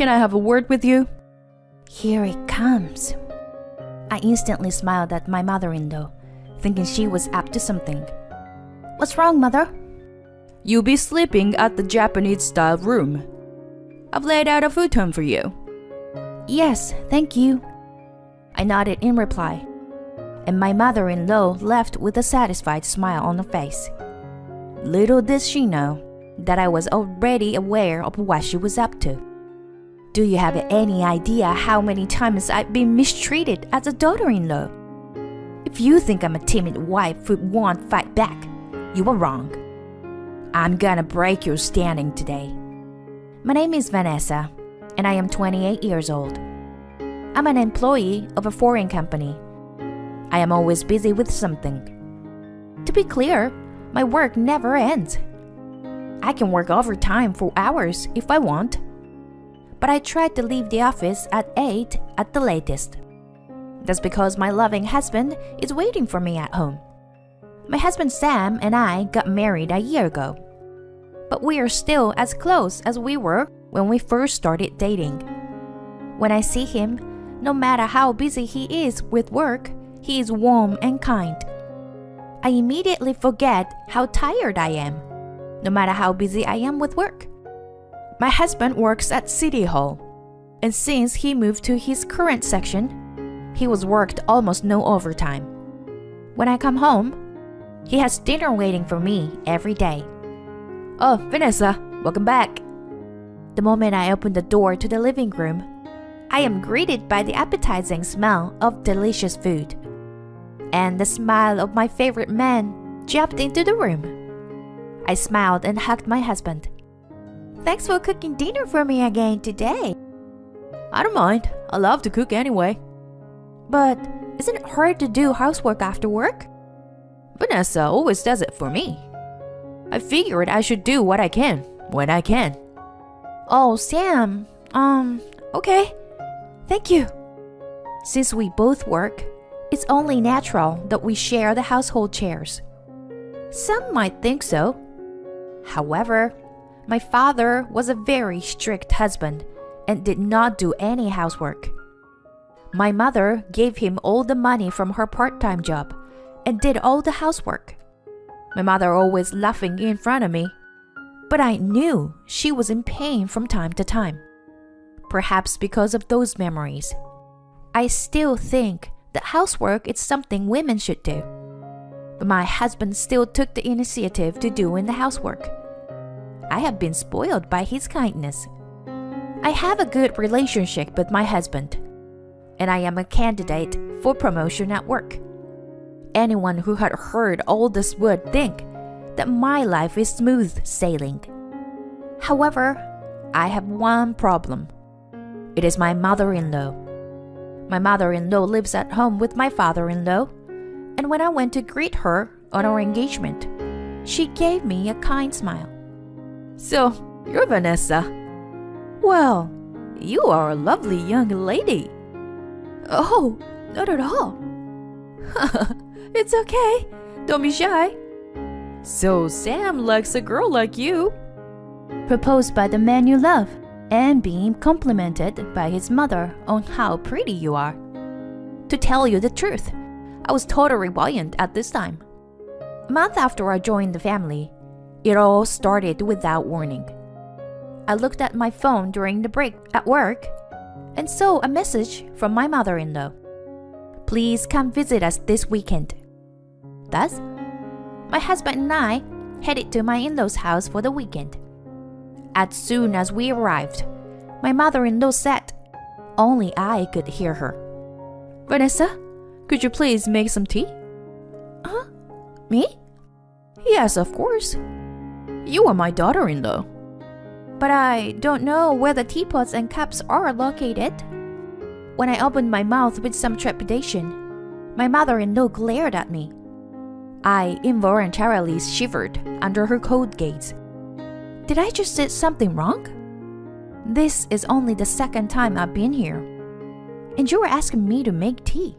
Can I have a word with you? Here it comes. I instantly smiled at my mother-in-law, thinking she was up to something. What's wrong, mother? You'll be sleeping at the Japanese-style room. I've laid out a futon for you. Yes, thank you. I nodded in reply, and my mother-in-law left with a satisfied smile on her face. Little did she know that I was already aware of what she was up to. Do you have any idea how many times I've been mistreated as a daughter-in-law? If you think I'm a timid wife who won't fight back, you are wrong. I'm gonna break your standing today. My name is Vanessa, and I am 28 years old. I'm an employee of a foreign company. I am always busy with something. To be clear, my work never ends. I can work overtime for hours if I want. But I try to leave the office at 8 at the latest. That's because my loving husband is waiting for me at home. My husband Sam and I got married a year ago. But we are still as close as we were when we first started dating. When I see him, no matter how busy he is with work, he is warm and kind. I immediately forget how tired I am, no matter how busy I am with work. My husband works at City Hall, and since he moved to his current section, he was worked almost no overtime. When I come home, he has dinner waiting for me every day. Oh, Vanessa, welcome back. The moment I open the door to the living room, I am greeted by the appetizing smell of delicious food. And the smile of my favorite man jumped into the room. I smiled and hugged my husband. Thanks for cooking dinner for me again today. I don't mind. I love to cook anyway. But isn't it hard to do housework after work? Vanessa always does it for me. I figured I should do what I can, when I can. Oh, Sam, okay. Thank you. Since we both work, it's only natural that we share the household chores. Some might think so. However, my father was a very strict husband and did not do any housework. My mother gave him all the money from her part-time job and did all the housework. My mother always laughing in front of me, but I knew she was in pain from time to time. Perhaps because of those memories. I still think that housework is something women should do. But my husband still took the initiative to doing the housework. I have been spoiled by his kindness. I have a good relationship with my husband, and I am a candidate for promotion at work. Anyone who had heard all this would think that my life is smooth sailing. However, I have one problem. It is my mother-in-law. My mother-in-law lives at home with my father-in-law, and when I went to greet her on our engagement, she gave me a kind smile. So, you're Vanessa. Well, you are a lovely young lady. Oh, not at all. It's okay. Don't be shy. So Sam likes a girl like you. Proposed by the man you love and being complimented by his mother on how pretty you are. To tell you the truth, I was totally buoyant at this time. A month after I joined the family, it all started without warning. I looked at my phone during the break at work and saw a message from my mother-in-law. Please come visit us this weekend. Thus, my husband and I headed to my in-laws' house for the weekend. As soon as we arrived, my mother-in-law said, only I could hear her, Vanessa, could you please make some tea? Huh? Me? Yes, of course. You are my daughter-in-law. But I don't know where the teapots and cups are located. When I opened my mouth with some trepidation, my mother-in-law glared at me. I involuntarily shivered under her cold gaze. Did I just say something wrong? This is only the second time I've been here, and you were asking me to make tea.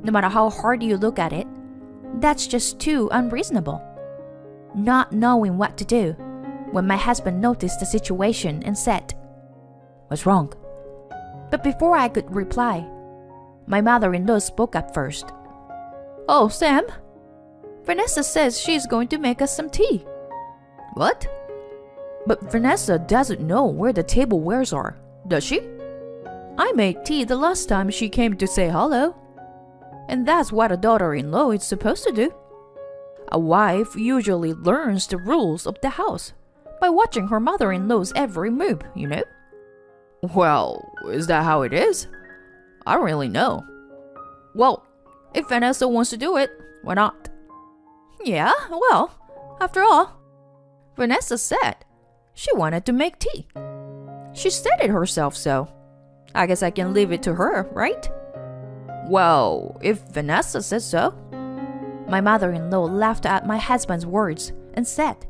No matter how hard you look at it, that's just too unreasonable. Not knowing what to do, when my husband noticed the situation and said, What's wrong? But before I could reply, my mother-in-law spoke up first. Oh, Sam, Vanessa says she's going to make us some tea. What? But Vanessa doesn't know where the tablewares are, does she? I made tea the last time she came to say hello. And that's what a daughter-in-law is supposed to do. A wife usually learns the rules of the house by watching her mother-in-law's every move, you know? Well, is that how it is? I don't really know. Well, if Vanessa wants to do it, why not? Yeah, well, after all, Vanessa said she wanted to make tea. She said it herself, so I guess I can leave it to her, right? Well, if Vanessa says so. My mother-in-law laughed at my husband's words and said,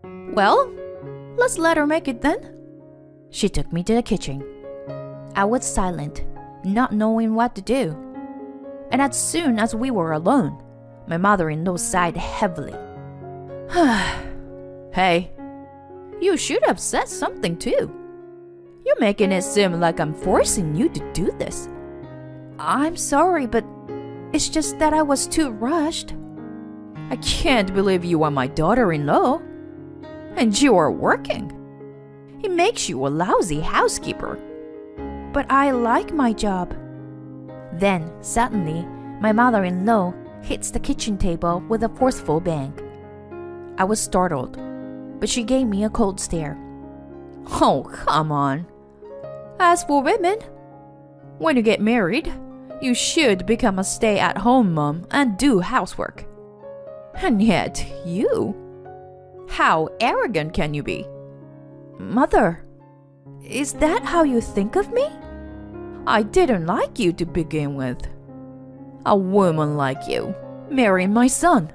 Well, let's let her make it then. She took me to the kitchen. I was silent, not knowing what to do. And as soon as we were alone, my mother-in-law sighed heavily. Hey, you should have said something too. You're making it seem like I'm forcing you to do this. I'm sorry, but it's just that I was too rushed. I can't believe you are my daughter-in-law. And you are working. It makes you a lousy housekeeper. But I like my job. Then, suddenly, my mother-in-law hits the kitchen table with a forceful bang. I was startled, but she gave me a cold stare. Oh, come on. As for women, when you get married, you should become a stay-at-home mom and do housework. And yet, you? How arrogant can you be? Mother, is that how you think of me? I didn't like you to begin with. A woman like you, marrying my son.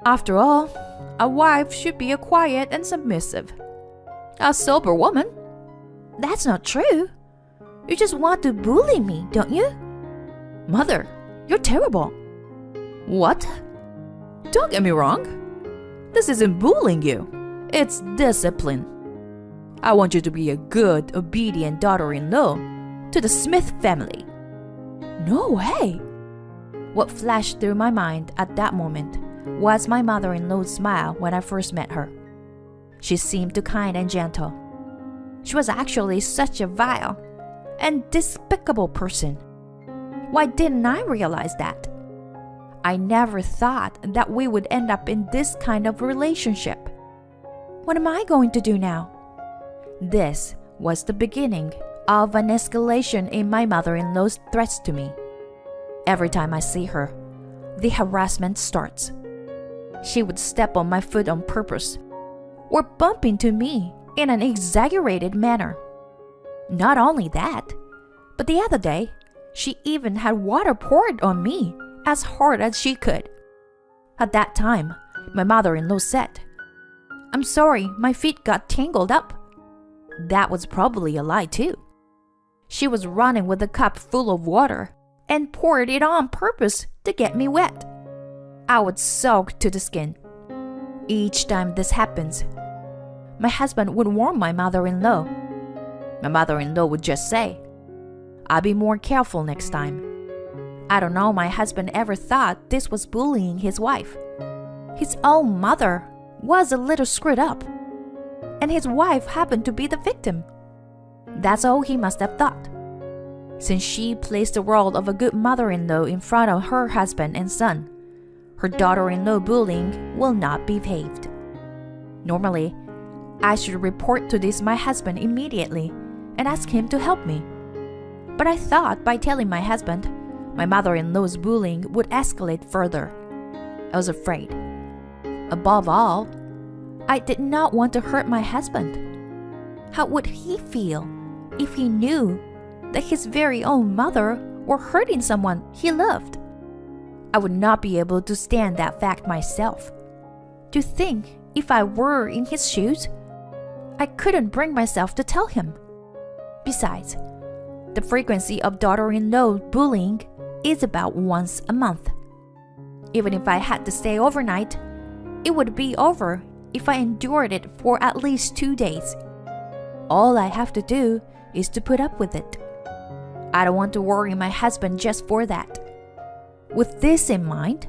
After all, a wife should be a quiet and submissive. A sober woman. That's not true. You just want to bully me, don't you? Mother, you're terrible. What? Don't get me wrong. This isn't bullying you. It's discipline. I want you to be a good, obedient daughter-in-law to the Smith family. No way. What flashed through my mind at that moment was my mother-in-law's smile when I first met her. She seemed too kind and gentle. She was actually such a vile and despicable person. Why didn't I realize that? I never thought that we would end up in this kind of relationship. What am I going to do now? This was the beginning of an escalation in my mother-in-law's threats to me. Every time I see her, the harassment starts. She would step on my foot on purpose or bump into me in an exaggerated manner. Not only that, but the other day, she even had water poured on me as hard as she could. At that time, my mother-in-law said, "I'm sorry, my feet got tangled up." That was probably a lie too. She was running with a cup full of water and poured it on purpose to get me wet. I was soaked to the skin. Each time this happens, my husband would warn my mother-in-law. My mother-in-law would just say, "I'll be more careful next time." I don't know my husband ever thought this was bullying his wife. His own mother was a little screwed up, and his wife happened to be the victim. That's all he must have thought. Since she placed the role of a good mother-in-law in front of her husband and son, her daughter-in-law bullying will not be paved. Normally, I should report to this my husband immediately and ask him to help me. But I thought by telling my husband, my mother-in-law's bullying would escalate further. I was afraid. Above all, I did not want to hurt my husband. How would he feel if he knew that his very own mother were hurting someone he loved? I would not be able to stand that fact myself. To think if I were in his shoes, I couldn't bring myself to tell him. Besides, the frequency of daughter-in-law bullying is about once a month. Even if I had to stay overnight, it would be over if I endured it for at least 2 days. All I have to do is to put up with it. I don't want to worry my husband just for that. With this in mind,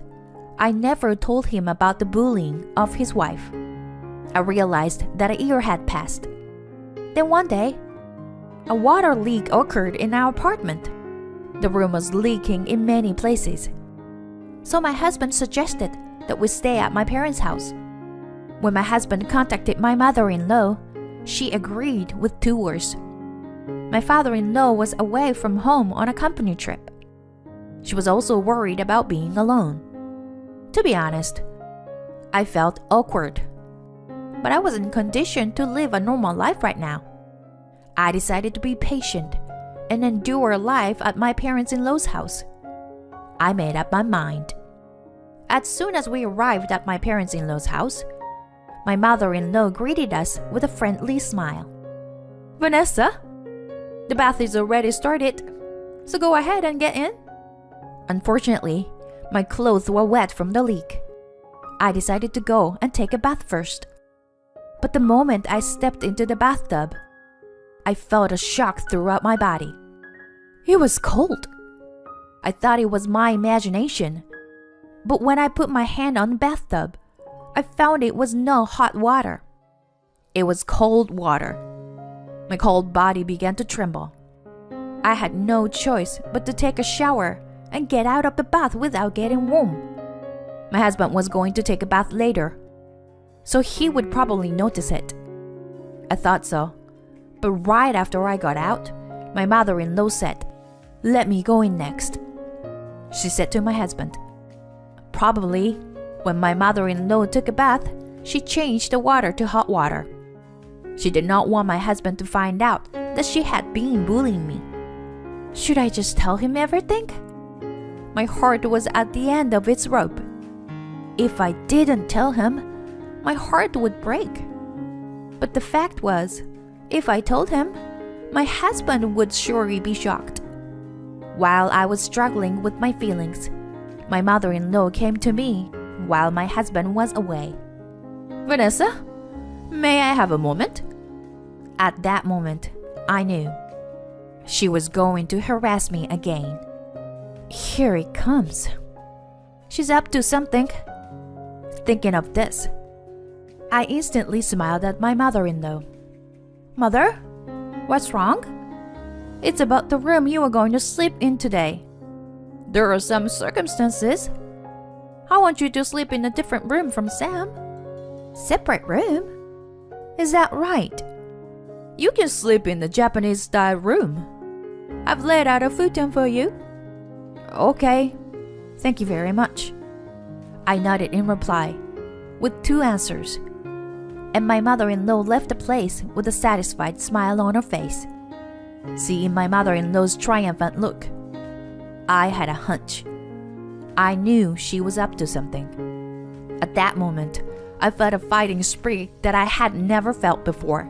I never told him about the bullying of his wife. I realized that a year had passed. Then one day, a water leak occurred in our apartment. The room was leaking in many places. So my husband suggested that we stay at my parents' house. When my husband contacted my mother-in-law, she agreed with 2 words. My father-in-law was away from home on a company trip. She was also worried about being alone. To be honest, I felt awkward. But I wasn't conditioned to live a normal life right now. I decided to be patient and endure life at my parents-in-law's house. I made up my mind. As soon as we arrived at my parents-in-law's house, my mother-in-law greeted us with a friendly smile. Vanessa, the bath is already started, so go ahead and get in. Unfortunately, my clothes were wet from the leak. I decided to go and take a bath first. But the moment I stepped into the bathtub, I felt a shock throughout my body. It was cold. I thought it was my imagination. But when I put my hand on the bathtub, I found it was no hot water. It was cold water. My cold body began to tremble. I had no choice but to take a shower and get out of the bath without getting warm. My husband was going to take a bath later, so he would probably notice it. I thought so. But right after I got out, my mother-in-law said, "Let me go in next," she said to my husband. Probably, when my mother-in-law took a bath, she changed the water to hot water. She did not want my husband to find out that she had been bullying me. Should I just tell him everything? My heart was at the end of its rope. If I didn't tell him, my heart would break. But the fact was, if I told him, my husband would surely be shocked. While I was struggling with my feelings, my mother-in-law came to me while my husband was away. Vanessa, may I have a moment? At that moment, I knew she was going to harass me again. Here it comes. She's up to something. Thinking of this, I instantly smiled at my mother-in-law. "Mother, what's wrong?" "It's about the room you are going to sleep in today. There are some circumstances. I want you to sleep in a different room from Sam." "Separate room? Is that right?" You can sleep in the Japanese-style room. I've laid out a futon for you. Okay, thank you very much. I nodded in reply, with 2 answers, and my mother-in-law left the place with a satisfied smile on her face. Seeing my mother-in-law's triumphant look, I had a hunch. I knew she was up to something. At that moment, I felt a fighting spirit that I had never felt before.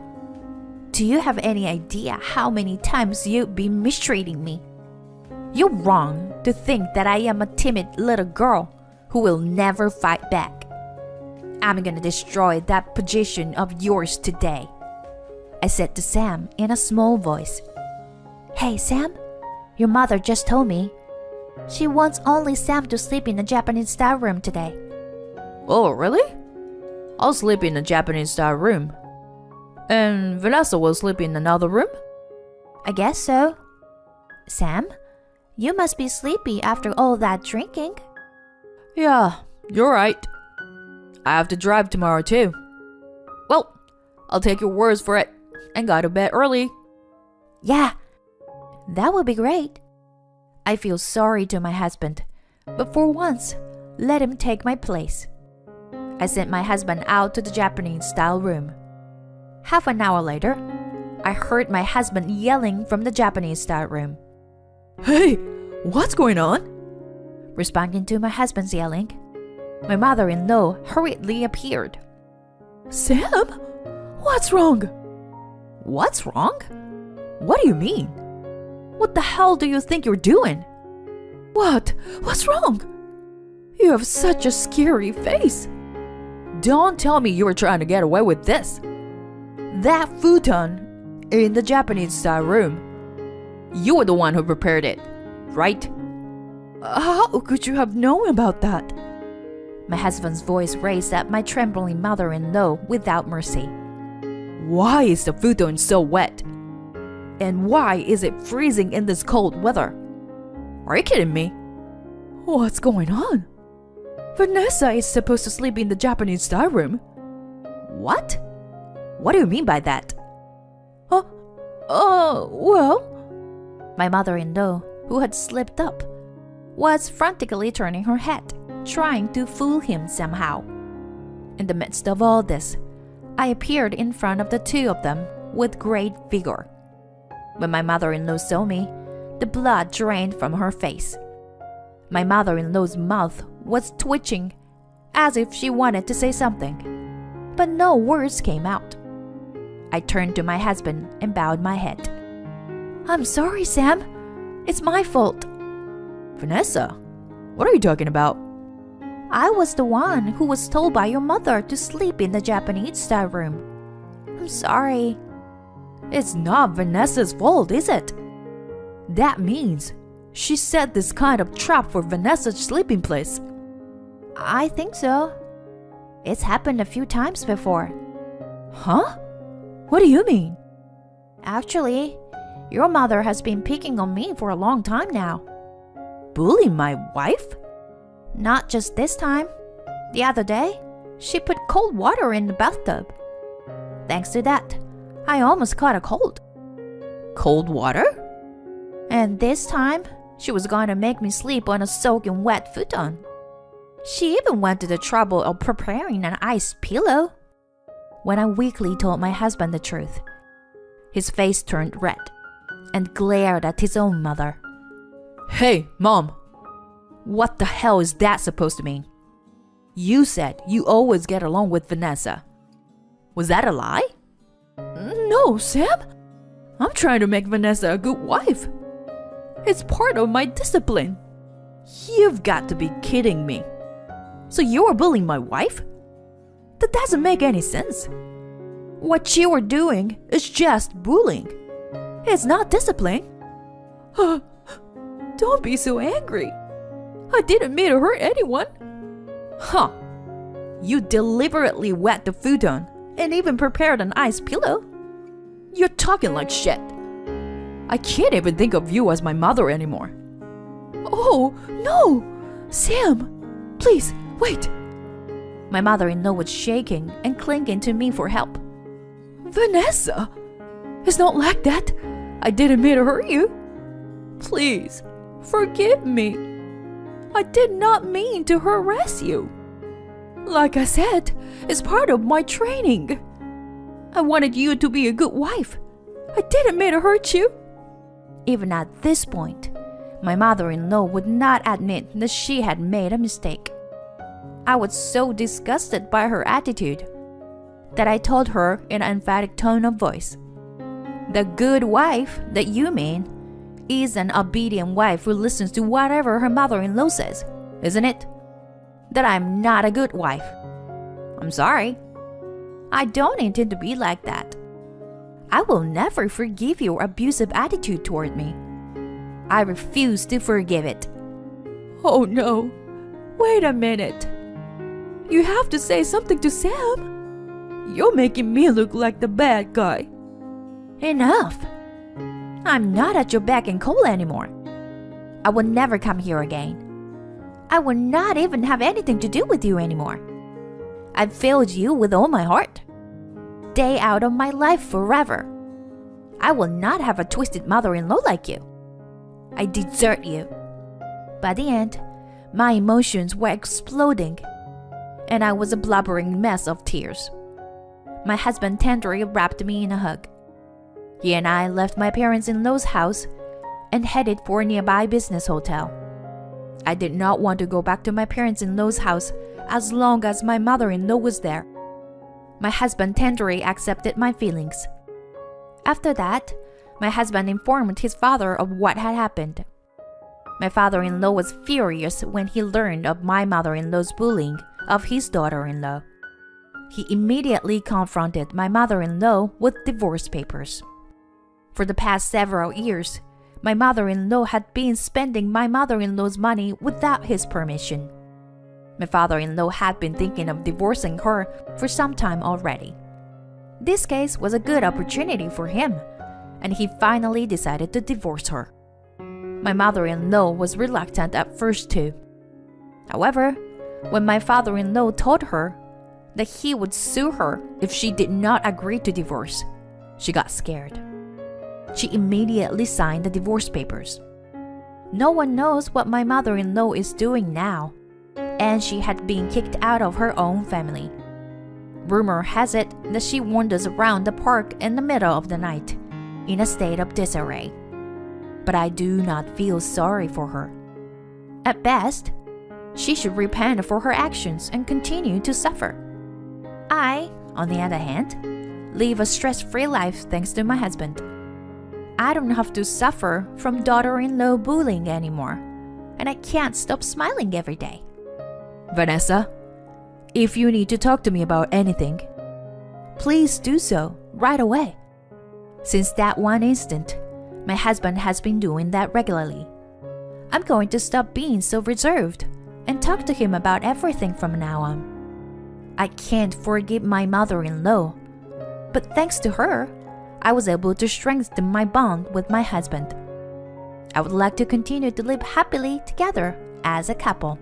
Do you have any idea how many times you've been mistreating me? You're wrong to think that I am a timid little girl who will never fight back. I'm gonna destroy that position of yours today, I said to Sam in a small voice. Hey, Sam, your mother just told me she wants only Sam to sleep in the Japanese-style room today. Oh, really? I'll sleep in the Japanese-style room. And Vanessa will sleep in another room? I guess so. Sam, you must be sleepy after all that drinking. Yeah, you're right. I have to drive tomorrow too. Well, I'll take your words for it and go to bed early. Yeah, that would be great. I feel sorry to my husband, but for once, let him take my place. I sent my husband out to the Japanese-style room. Half an hour later, I heard my husband yelling from the Japanese-style room. Hey, what's going on? Responding to my husband's yelling, my mother-in-law hurriedly appeared. Sam? What's wrong? What's wrong? What do you mean? What the hell do you think you're doing? What? What's wrong? You have such a scary face. Don't tell me you were trying to get away with this. That futon in the Japanese-style room. You were the one who prepared it, right? How could you have known about that? My husband's voice raised at my trembling mother-in-law without mercy. Why is the futon so wet? And why is it freezing in this cold weather? Are you kidding me? What's going on? Vanessa is supposed to sleep in the Japanese-style room. What? What do you mean by that? Well... My mother-in-law, who had slipped up, was frantically turning her head, trying to fool him somehow. In the midst of all this, I appeared in front of the two of them with great vigor. When my mother-in-law saw me, the blood drained from her face. My mother-in-law's mouth was twitching, as if she wanted to say something, but no words came out. I turned to my husband and bowed my head. I'm sorry, Sam. It's my fault. Vanessa, what are you talking about? I was the one who was told by your mother to sleep in the Japanese-style room. I'm sorry. It's not Vanessa's fault, is it? That means she set this kind of trap for Vanessa's sleeping place. I think so. It's happened a few times before. Huh? What do you mean? Actually, your mother has been picking on me for a long time now. Bullying my wife? Not just this time. The other day, she put cold water in the bathtub. Thanks to that, I almost caught a cold. Cold water? And this time, she was going to make me sleep on a soaking wet futon. She even went to the trouble of preparing an ice pillow. When I weakly told my husband the truth, his face turned red and glared at his own mother. Hey, Mom! What the hell is that supposed to mean? You said you always get along with Vanessa. Was that a lie? No, Sam. I'm trying to make Vanessa a good wife. It's part of my discipline. You've got to be kidding me. So you were bullying my wife? That doesn't make any sense. What you were doing is just bullying. It's not discipline. Don't be so angry. I didn't mean to hurt anyone. Huh. You deliberately wet the futon and even prepared an ice pillow? You're talking like shit. I can't even think of you as my mother anymore. Oh, no! Sam, please, wait. My mother-in-law was shaking and clinging to me for help. Vanessa, it's not like that. I didn't mean to hurt you. Please, forgive me. I did not mean to harass you. Like I said, it's part of my training. I wanted you to be a good wife. I didn't mean to hurt you. Even at this point, my mother-in-law would not admit that she had made a mistake. I was so disgusted by her attitude that I told her in an emphatic tone of voice, "The good wife that you mean is an obedient wife who listens to whatever her mother-in-law says, isn't it? That I'm not a good wife. I'm sorry. I don't intend to be like that. I will never forgive your abusive attitude toward me. I refuse to forgive it." Oh no, wait a minute. You have to say something to Sam. You're making me look like the bad guy. Enough. I'm not at your beck and call anymore. I will never come here again. I will not even have anything to do with you anymore. I've failed you with all my heart. Stay out of my life forever. I will not have a twisted mother-in-law like you. I desert you. By the end, my emotions were exploding, and I was a blubbering mess of tears. My husband tenderly wrapped me in a hug. He and I left my parents-in-law's house and headed for a nearby business hotel. I did not want to go back to my parents-in-law's house as long as my mother-in-law was there. My husband tenderly accepted my feelings. After that, my husband informed his father of what had happened. My father-in-law was furious when he learned of my mother-in-law's bullying of his daughter-in-law. He immediately confronted my mother-in-law with divorce papers. For the past several years, my mother-in-law had been spending my mother-in-law's money without his permission. My father-in-law had been thinking of divorcing her for some time already. This case was a good opportunity for him, and he finally decided to divorce her. My mother-in-law was reluctant at first too. However, when my father-in-law told her that he would sue her if she did not agree to divorce, she got scared. She immediately signed the divorce papers. No one knows what my mother-in-law is doing now, and she had been kicked out of her own family. Rumor has it that she wanders around the park in the middle of the night, in a state of disarray. But I do not feel sorry for her. At best, she should repent for her actions and continue to suffer. I, on the other hand, live a stress-free life thanks to my husband. I don't have to suffer from daughter-in-law bullying anymore, and I can't stop smiling every day. Vanessa, if you need to talk to me about anything, please do so right away. Since that one instant, my husband has been doing that regularly. I'm going to stop being so reserved and talk to him about everything from now on. I can't forgive my mother-in-law, but thanks to her, I was able to strengthen my bond with my husband. I would like to continue to live happily together as a couple.